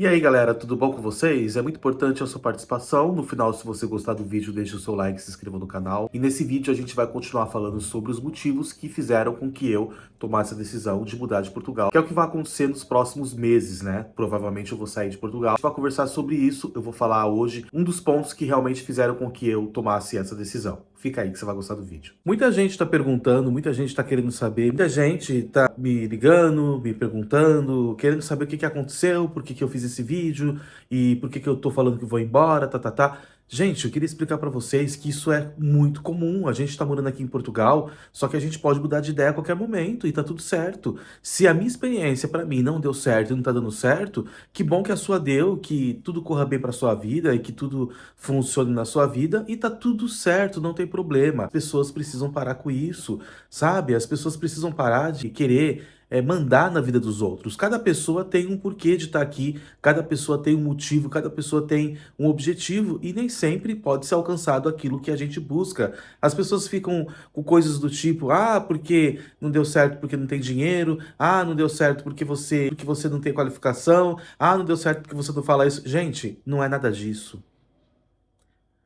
E aí galera, tudo bom com vocês? É muito importante a sua participação. No final, se você gostar do vídeo, deixe o seu like e se inscreva no canal. E nesse vídeo a gente vai continuar falando sobre os motivos que fizeram com que eu tomasse a decisão de mudar de Portugal. Que é o que vai acontecer nos próximos meses, né? Provavelmente eu vou sair de Portugal. Para conversar sobre isso, eu vou falar hoje um dos pontos que realmente fizeram com que eu tomasse essa decisão. Fica aí que você vai gostar do vídeo. Muita gente tá perguntando, muita gente tá querendo saber, muita gente tá me ligando, me perguntando, querendo saber o que que aconteceu, por que que eu fiz esse vídeo e por que que eu tô falando que vou embora, tá. Gente, eu queria explicar pra vocês que isso é muito comum. A gente tá morando aqui em Portugal, só que a gente pode mudar de ideia a qualquer momento e tá tudo certo. Se a minha experiência pra mim não deu certo e não tá dando certo, que bom que a sua deu, que tudo corra bem pra sua vida e que tudo funcione na sua vida e tá tudo certo, não tem problema. As pessoas precisam parar com isso, sabe? As pessoas precisam parar de querer mandar na vida dos outros. Cada pessoa tem um porquê de estar aqui, cada pessoa tem um motivo, cada pessoa tem um objetivo e nem sempre pode ser alcançado aquilo que a gente busca. As pessoas ficam com coisas do tipo, porque não deu certo porque não tem dinheiro, não deu certo porque você não tem qualificação, não deu certo porque você não fala isso. Gente, não é nada disso.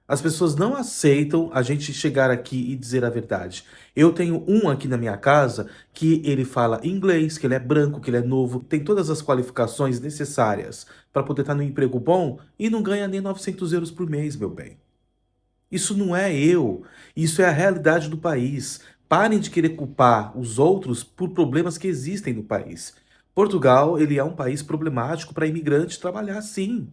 As pessoas não aceitam a gente chegar aqui e dizer a verdade. Eu tenho um aqui na minha casa que ele fala inglês, que ele é branco, que ele é novo, tem todas as qualificações necessárias para poder estar num emprego bom e não ganha nem 900 euros por mês, meu bem. Isso não é eu, isso é a realidade do país. Parem de querer culpar os outros por problemas que existem no país. Portugal, ele é um país problemático para imigrante trabalhar, sim.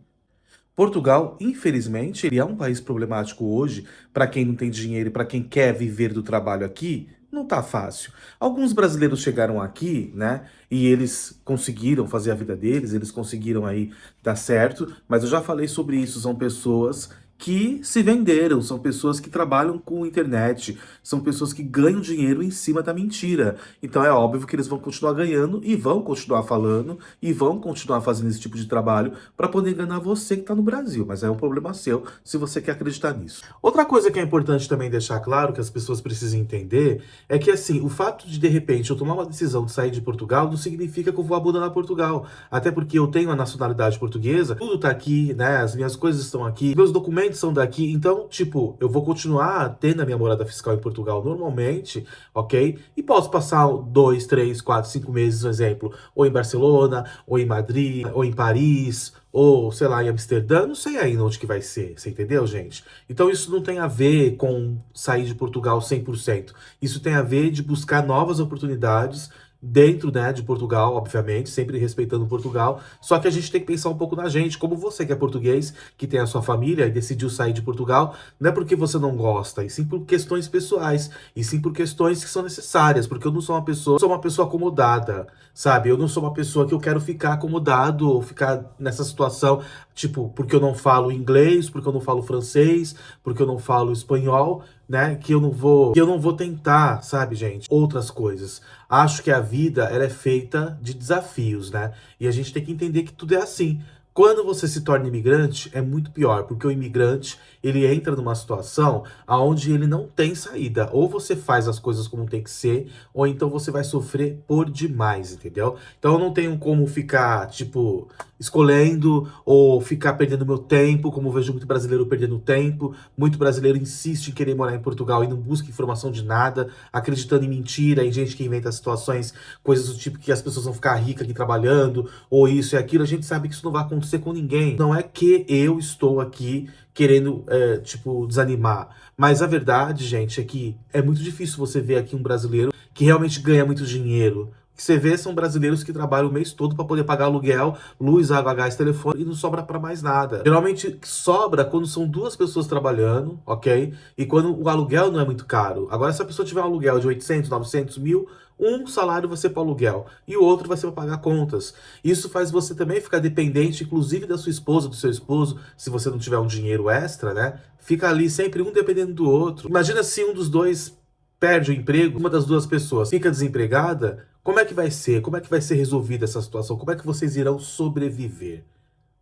Portugal, infelizmente, ele é um país problemático hoje para quem não tem dinheiro e para quem quer viver do trabalho aqui. Não tá fácil. Alguns brasileiros chegaram aqui, né? E eles conseguiram fazer a vida deles, eles conseguiram aí dar certo, mas eu já falei sobre isso, são pessoas que se venderam, são pessoas que trabalham com internet, são pessoas que ganham dinheiro em cima da mentira. Então é óbvio que eles vão continuar ganhando e vão continuar falando e vão continuar fazendo esse tipo de trabalho para poder enganar você que está no Brasil, mas é um problema seu se você quer acreditar nisso. Outra coisa que é importante também deixar claro, que as pessoas precisam entender, é que assim, o fato de repente eu tomar uma decisão de sair de Portugal não significa que eu vou abandonar Portugal, até porque eu tenho a nacionalidade portuguesa, tudo tá aqui, né, as minhas coisas estão aqui, meus documentos são daqui, então, tipo, eu vou continuar tendo a minha morada fiscal em Portugal normalmente, ok? E posso passar 2, 3, 4, 5 meses, por exemplo, ou em Barcelona, ou em Madrid, ou em Paris, ou, sei lá, em Amsterdã, não sei ainda onde que vai ser, você entendeu, gente? Então isso não tem a ver com sair de Portugal 100%. Isso tem a ver de buscar novas oportunidades dentro, né, de Portugal, obviamente, sempre respeitando Portugal, só que a gente tem que pensar um pouco na gente, como você que é português, que tem a sua família e decidiu sair de Portugal, não é porque você não gosta, e sim por questões pessoais, e sim por questões que são necessárias, porque eu não sou uma pessoa, sou uma pessoa acomodada, sabe? Eu não sou uma pessoa que eu quero ficar acomodado, ou ficar nessa situação, tipo, porque eu não falo inglês, porque eu não falo francês, porque eu não falo espanhol, né, que eu não vou tentar, sabe, gente, outras coisas. Acho que a vida, ela é feita de desafios, né? E a gente tem que entender que tudo é assim. Quando você se torna imigrante, é muito pior, porque o imigrante, ele entra numa situação onde ele não tem saída. Ou você faz as coisas como tem que ser, ou então você vai sofrer por demais, entendeu? Então eu não tenho como ficar, tipo, escolhendo ou ficar perdendo meu tempo, como eu vejo muito brasileiro perdendo tempo. Muito brasileiro insiste em querer morar em Portugal e não busca informação de nada, acreditando em mentira, em gente que inventa situações, coisas do tipo que as pessoas vão ficar ricas aqui trabalhando, ou isso e aquilo. A gente sabe que isso não vai acontecer com ninguém. Não é que eu estou aqui querendo, tipo, desanimar. Mas a verdade, gente, é que é muito difícil você ver aqui um brasileiro que realmente ganha muito dinheiro. O que você vê são brasileiros que trabalham o mês todo para poder pagar aluguel, luz, água, gás, telefone e não sobra para mais nada. Geralmente sobra quando são duas pessoas trabalhando, ok? E quando o aluguel não é muito caro. Agora, se a pessoa tiver um aluguel de 800, 900 mil, um salário vai ser para aluguel e o outro vai ser para pagar contas. Isso faz você também ficar dependente, inclusive da sua esposa, do seu esposo, se você não tiver um dinheiro extra, né? Fica ali sempre um dependendo do outro. Imagina se um dos dois perde o emprego, uma das duas pessoas fica desempregada, como é que vai ser? Como é que vai ser resolvida essa situação? Como é que vocês irão sobreviver?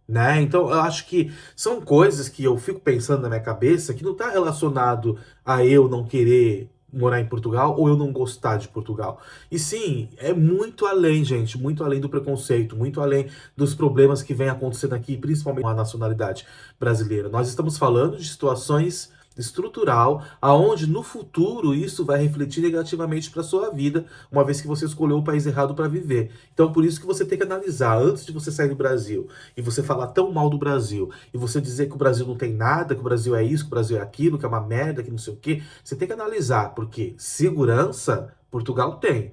Né? Então, eu acho que são coisas que eu fico pensando na minha cabeça que não está relacionado a eu não querer morar em Portugal ou eu não gostar de Portugal. E sim, é muito além, gente, muito além do preconceito, muito além dos problemas que vem acontecendo aqui, principalmente com a nacionalidade brasileira. Nós estamos falando de situações estrutural, aonde no futuro isso vai refletir negativamente para sua vida, uma vez que você escolheu o país errado para viver. Então, por isso que você tem que analisar antes de você sair do Brasil e você falar tão mal do Brasil e você dizer que o Brasil não tem nada, que o Brasil é isso, que o Brasil é aquilo, que é uma merda, que não sei o quê. Você tem que analisar, porque segurança Portugal tem.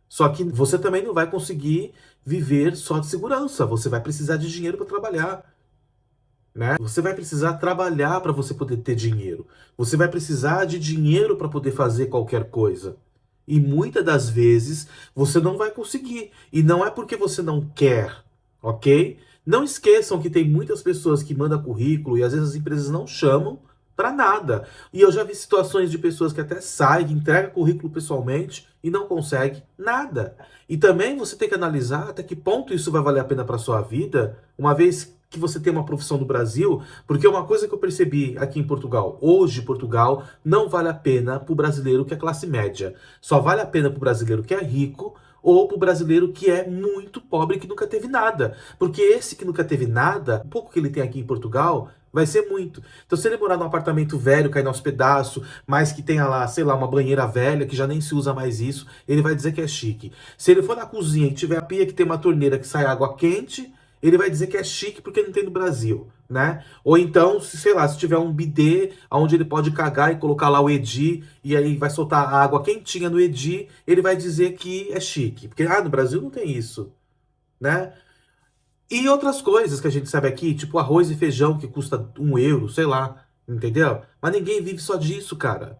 Só que você também não vai conseguir viver só de segurança. Você vai precisar de dinheiro para trabalhar, né? Você vai precisar trabalhar para você poder ter dinheiro. Você vai precisar de dinheiro para poder fazer qualquer coisa. E muitas das vezes você não vai conseguir. E não é porque você não quer, ok? Não esqueçam que tem muitas pessoas que mandam currículo e às vezes as empresas não chamam para nada. E eu já vi situações de pessoas que até saem, entregam currículo pessoalmente e não conseguem nada. E também você tem que analisar até que ponto isso vai valer a pena para sua vida, uma vez que você tem uma profissão no Brasil, porque uma coisa que eu percebi aqui em Portugal, hoje Portugal não vale a pena para o brasileiro que é classe média. Só vale a pena para o brasileiro que é rico ou para o brasileiro que é muito pobre, que nunca teve nada. Porque esse que nunca teve nada, o pouco que ele tem aqui em Portugal, vai ser muito. Então, se ele morar num apartamento velho, cair aos pedaços, mas que tenha lá, sei lá, uma banheira velha, que já nem se usa mais isso, ele vai dizer que é chique. Se ele for na cozinha e tiver a pia que tem uma torneira que sai água quente, ele vai dizer que é chique porque não tem no Brasil, né? Ou então, sei lá, se tiver um bidê onde ele pode cagar e colocar lá o Edi, e aí vai soltar a água quentinha no Edi, ele vai dizer que é chique. Porque, no Brasil não tem isso, né? E outras coisas que a gente sabe aqui, tipo arroz e feijão que custa 1 euro, sei lá, entendeu? Mas ninguém vive só disso, cara.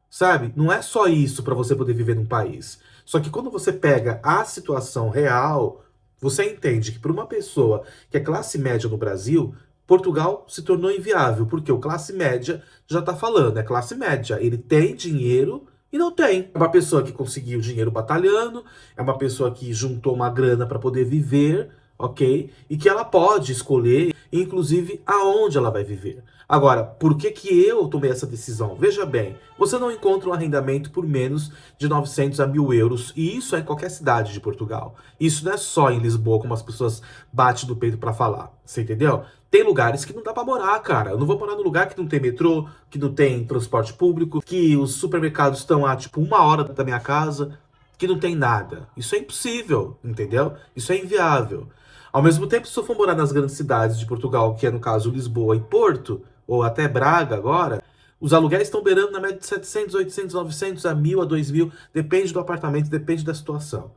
Sabe? Não é só isso para você poder viver num país. Só que quando você pega a situação real, você entende que para uma pessoa que é classe média no Brasil, Portugal se tornou inviável, porque o classe média já tá falando, é classe média. Ele tem dinheiro e não tem. É uma pessoa que conseguiu dinheiro batalhando, é uma pessoa que juntou uma grana para poder viver, ok? E que ela pode escolher, inclusive, aonde ela vai viver. Agora, por que que eu tomei essa decisão? Veja bem, você não encontra um arrendamento por menos de 900 a 1.000 euros, e isso é em qualquer cidade de Portugal. Isso não é só em Lisboa, como as pessoas batem no peito para falar, você entendeu? Tem lugares que não dá para morar, cara. Eu não vou morar num lugar que não tem metrô, que não tem transporte público, que os supermercados estão a, tipo, 1 hora da minha casa, que não tem nada. Isso é impossível, entendeu? Isso é inviável. Ao mesmo tempo, se eu for morar nas grandes cidades de Portugal, que é no caso Lisboa e Porto, ou até Braga agora, os aluguéis estão beirando na média de 700, 800, 900 a 1.000, a 2.000, depende do apartamento, depende da situação.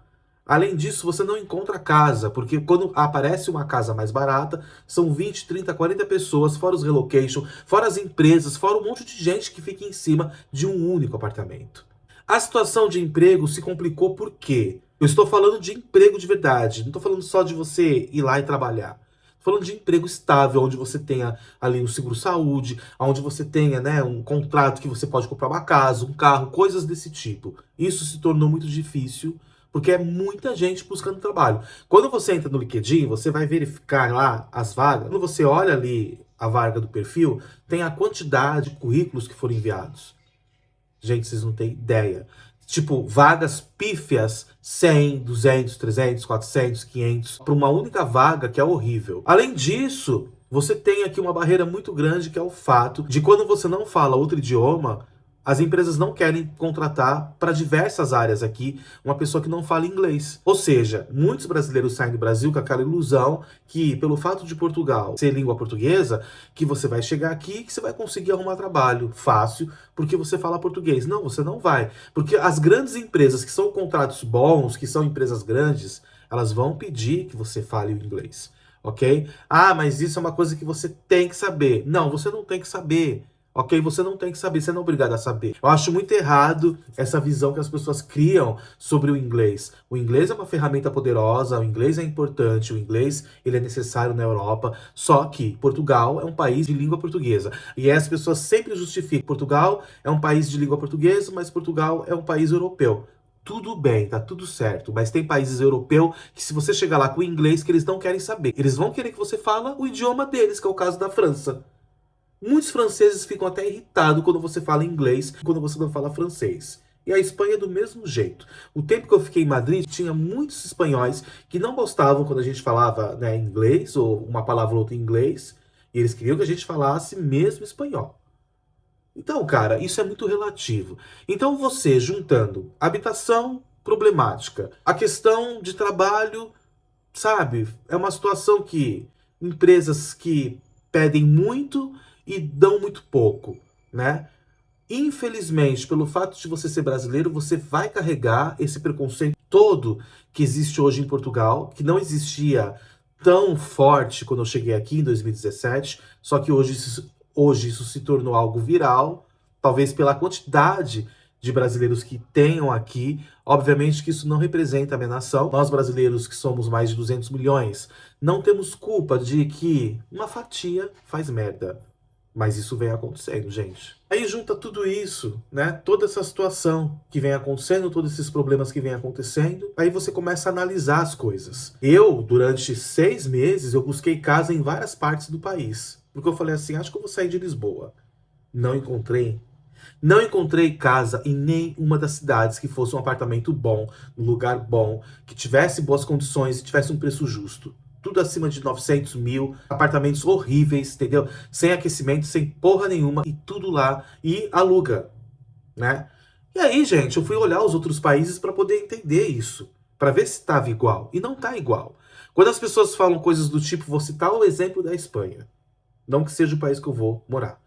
Além disso, você não encontra casa, porque quando aparece uma casa mais barata, são 20, 30, 40 pessoas, fora os relocation, fora as empresas, fora um monte de gente que fica em cima de um único apartamento. A situação de emprego se complicou por quê? Eu estou falando de emprego de verdade, não estou falando só de você ir lá e trabalhar. Estou falando de emprego estável, onde você tenha ali um seguro-saúde, onde você tenha, né, um contrato que você pode comprar uma casa, um carro, coisas desse tipo. Isso se tornou muito difícil, porque é muita gente buscando trabalho. Quando você entra no LinkedIn, você vai verificar lá as vagas. Quando você olha ali a vaga do perfil, tem a quantidade de currículos que foram enviados. Gente, vocês não têm ideia. Tipo, vagas pífias, 100, 200, 300, 400, 500, para uma única vaga, que é horrível. Além disso, você tem aqui uma barreira muito grande, que é o fato de quando você não fala outro idioma, as empresas não querem contratar para diversas áreas aqui uma pessoa que não fala inglês. Ou seja, muitos brasileiros saem do Brasil com aquela ilusão que, pelo fato de Portugal ser língua portuguesa, que você vai chegar aqui e que você vai conseguir arrumar trabalho fácil porque você fala português. Não, você não vai. Porque as grandes empresas que são contratos bons, que são empresas grandes, elas vão pedir que você fale o inglês. Ok? Mas isso é uma coisa que você tem que saber. Não, você não tem que saber. Ok? Você não tem que saber, você não é obrigado a saber. Eu acho muito errado essa visão que as pessoas criam sobre o inglês. O inglês é uma ferramenta poderosa, o inglês é importante, o inglês ele é necessário na Europa, só que Portugal é um país de língua portuguesa. E as pessoas sempre justificam, Portugal é um país de língua portuguesa, mas Portugal é um país europeu. Tudo bem, tá tudo certo, mas tem países europeus que se você chegar lá com o inglês que eles não querem saber. Eles vão querer que você fale o idioma deles, que é o caso da França. Muitos franceses ficam até irritados quando você fala inglês, quando você não fala francês. E a Espanha é do mesmo jeito. O tempo que eu fiquei em Madrid, tinha muitos espanhóis que não gostavam quando a gente falava, né, inglês, ou uma palavra ou outra em inglês, e eles queriam que a gente falasse mesmo espanhol. Então, cara, isso é muito relativo. Então, você juntando habitação problemática, a questão de trabalho, sabe, é uma situação que empresas que pedem muito e dão muito pouco, né? Infelizmente, pelo fato de você ser brasileiro, você vai carregar esse preconceito todo que existe hoje em Portugal, que não existia tão forte quando eu cheguei aqui em 2017, só que hoje isso se tornou algo viral, talvez pela quantidade de brasileiros que tenham aqui. Obviamente que isso não representa a minha nação. Nós brasileiros, que somos mais de 200 milhões, não temos culpa de que uma fatia faz merda. Mas isso vem acontecendo, gente. Aí junta tudo isso, né? Toda essa situação que vem acontecendo, todos esses problemas que vem acontecendo, aí você começa a analisar as coisas. Eu, durante 6 meses, eu busquei casa em várias partes do país. Porque eu falei assim, acho que eu vou sair de Lisboa. Não encontrei. Não encontrei casa em nenhuma das cidades que fosse um apartamento bom, um lugar bom, que tivesse boas condições e tivesse um preço justo. Tudo acima de 900 mil, apartamentos horríveis, entendeu? Sem aquecimento, sem porra nenhuma, e tudo lá, e aluga, né? E aí, gente, eu fui olhar os outros países para poder entender isso, para ver se estava igual. E não tá igual. Quando as pessoas falam coisas do tipo, vou citar o exemplo da Espanha, não que seja o país que eu vou morar.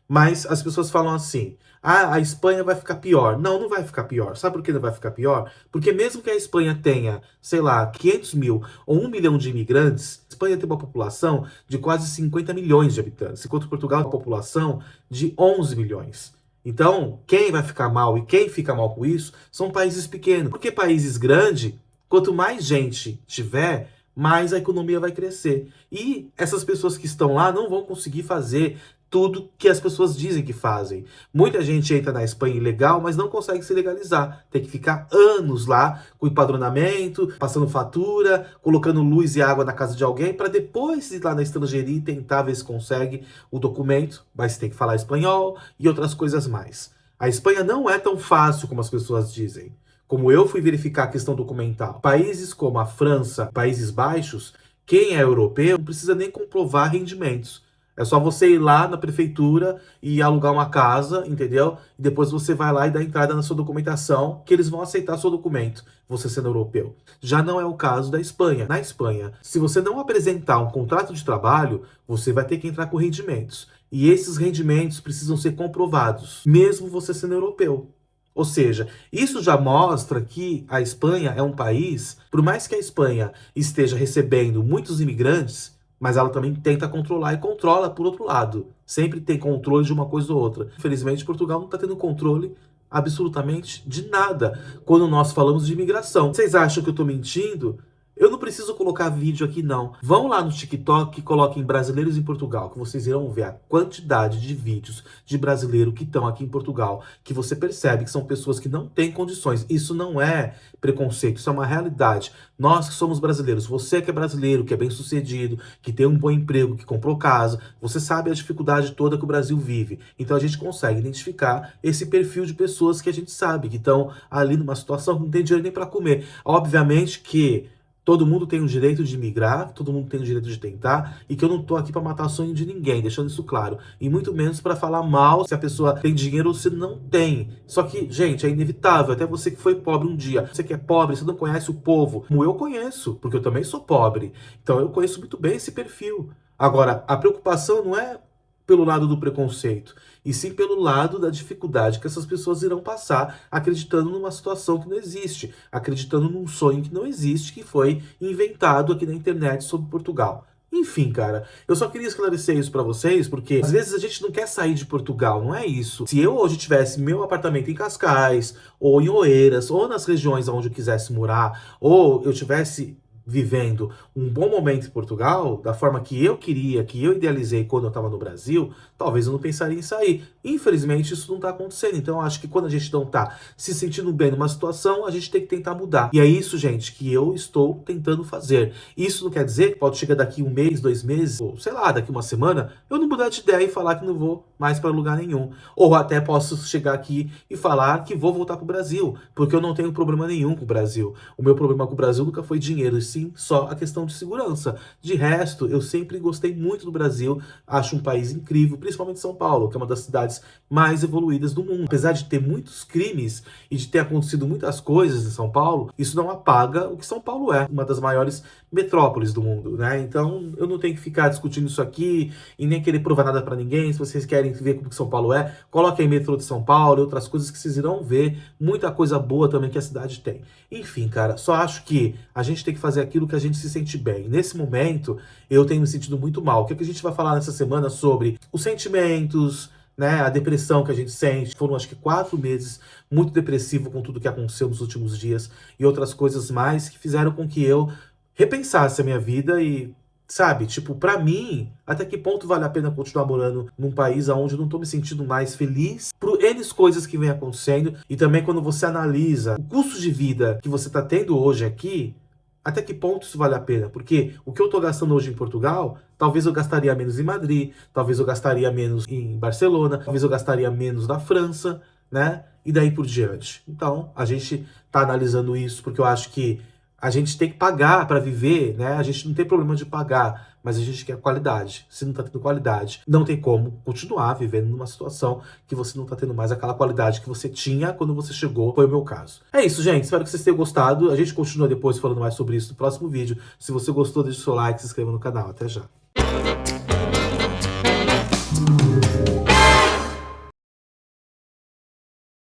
Mas as pessoas falam assim: ah, a Espanha vai ficar pior. Não, não vai ficar pior. Sabe por que não vai ficar pior? Porque mesmo que a Espanha tenha, sei lá, 500 mil ou 1 milhão de imigrantes, a Espanha tem uma população de quase 50 milhões de habitantes, enquanto Portugal tem uma população de 11 milhões. Então, quem vai ficar mal e quem fica mal com isso são países pequenos. Porque países grandes, quanto mais gente tiver, mais a economia vai crescer. E essas pessoas que estão lá não vão conseguir fazer tudo que as pessoas dizem que fazem. Muita gente entra na Espanha ilegal, mas não consegue se legalizar. Tem que ficar anos lá com empadronamento, passando fatura, colocando luz e água na casa de alguém, para depois ir lá na estrangeiria e tentar ver se consegue o documento, mas tem que falar espanhol e outras coisas mais. A Espanha não é tão fácil como as pessoas dizem. Como eu fui verificar a questão documental, países como a França, Países Baixos, quem é europeu não precisa nem comprovar rendimentos. É só você ir lá na prefeitura e alugar uma casa, entendeu? E depois você vai lá e dá entrada na sua documentação, que eles vão aceitar seu documento, você sendo europeu. Já não é o caso da Espanha. Na Espanha, se você não apresentar um contrato de trabalho, você vai ter que entrar com rendimentos. E esses rendimentos precisam ser comprovados, mesmo você sendo europeu. Ou seja, isso já mostra que a Espanha é um país, por mais que a Espanha esteja recebendo muitos imigrantes, mas ela também tenta controlar e controla por outro lado. Sempre tem controle de uma coisa ou outra. Infelizmente, Portugal não está tendo controle absolutamente de nada quando nós falamos de imigração. Vocês acham que eu estou mentindo? Eu não preciso colocar vídeo aqui, não. Vão lá no TikTok e coloquem brasileiros em Portugal, que vocês irão ver a quantidade de vídeos de brasileiro que estão aqui em Portugal, que você percebe que são pessoas que não têm condições. Isso não é preconceito, isso é uma realidade. Nós que somos brasileiros, você que é brasileiro, que é bem-sucedido, que tem um bom emprego, que comprou casa, você sabe a dificuldade toda que o Brasil vive. Então a gente consegue identificar esse perfil de pessoas que a gente sabe, que estão ali numa situação que não tem dinheiro nem para comer. Obviamente que todo mundo tem o direito de migrar, todo mundo tem o direito de tentar, e que eu não tô aqui para matar o sonho de ninguém, deixando isso claro. E muito menos para falar mal se a pessoa tem dinheiro ou se não tem. Só que, gente, é inevitável. Até você que foi pobre um dia, você que é pobre, você não conhece o povo, como eu conheço, porque eu também sou pobre. Então eu conheço muito bem esse perfil. Agora, a preocupação não é pelo lado do preconceito, e sim pelo lado da dificuldade que essas pessoas irão passar acreditando numa situação que não existe, acreditando num sonho que não existe, que foi inventado aqui na internet sobre Portugal. Enfim, cara, eu só queria esclarecer isso pra vocês, porque às vezes a gente não quer sair de Portugal, não é isso. Se eu hoje tivesse meu apartamento em Cascais, ou em Oeiras, ou nas regiões onde eu quisesse morar, ou eu tivesse vivendo um bom momento em Portugal, da forma que eu queria, que eu idealizei quando eu estava no Brasil, talvez eu não pensaria em sair. Infelizmente, isso não está acontecendo. Então, eu acho que quando a gente não está se sentindo bem numa situação, a gente tem que tentar mudar. E é isso, gente, que eu estou tentando fazer. Isso não quer dizer que pode chegar daqui um mês, 2 meses, ou sei lá, daqui uma semana, eu não mudar de ideia e falar que não vou mais para lugar nenhum. Ou até posso chegar aqui e falar que vou voltar para o Brasil, porque eu não tenho problema nenhum com o Brasil. O meu problema com o Brasil nunca foi dinheiro, e sim só a questão de segurança. De resto, eu sempre gostei muito do Brasil, acho um país incrível, principalmente São Paulo, que é uma das cidades mais evoluídas do mundo. Apesar de ter muitos crimes e de ter acontecido muitas coisas em São Paulo, isso não apaga o que São Paulo é, uma das maiores metrópoles do mundo, né? Então, eu não tenho que ficar discutindo isso aqui e nem querer provar nada pra ninguém. Se vocês querem ver como que São Paulo é, coloquem aí metrô de São Paulo e outras coisas que vocês irão ver. Muita coisa boa também que a cidade tem. Enfim, cara, só acho que a gente tem que fazer aquilo que a gente se sente bem. Nesse momento, eu tenho me sentido muito mal. O que a gente vai falar nessa semana sobre os sentimentos, né, a depressão que a gente sente. Foram, acho que 4 meses muito depressivo com tudo que aconteceu nos últimos dias e outras coisas mais que fizeram com que eu repensasse a minha vida e, sabe, tipo, pra mim, até que ponto vale a pena continuar morando num país onde eu não tô me sentindo mais feliz por N coisas que vem acontecendo. E também quando você analisa o custo de vida que você tá tendo hoje aqui, até que ponto isso vale a pena? Porque o que eu tô gastando hoje em Portugal, talvez eu gastaria menos em Madrid, talvez eu gastaria menos em Barcelona, talvez eu gastaria menos na França, né? E daí por diante. Então, a gente tá analisando isso porque eu acho que a gente tem que pagar para viver, né? A gente não tem problema de pagar, mas a gente quer qualidade. Se não tá tendo qualidade, não tem como continuar vivendo numa situação que você não tá tendo mais aquela qualidade que você tinha quando você chegou. Foi o meu caso. É isso, gente. Espero que vocês tenham gostado. A gente continua depois falando mais sobre isso no próximo vídeo. Se você gostou, deixe o seu like, se inscreva no canal. Até já.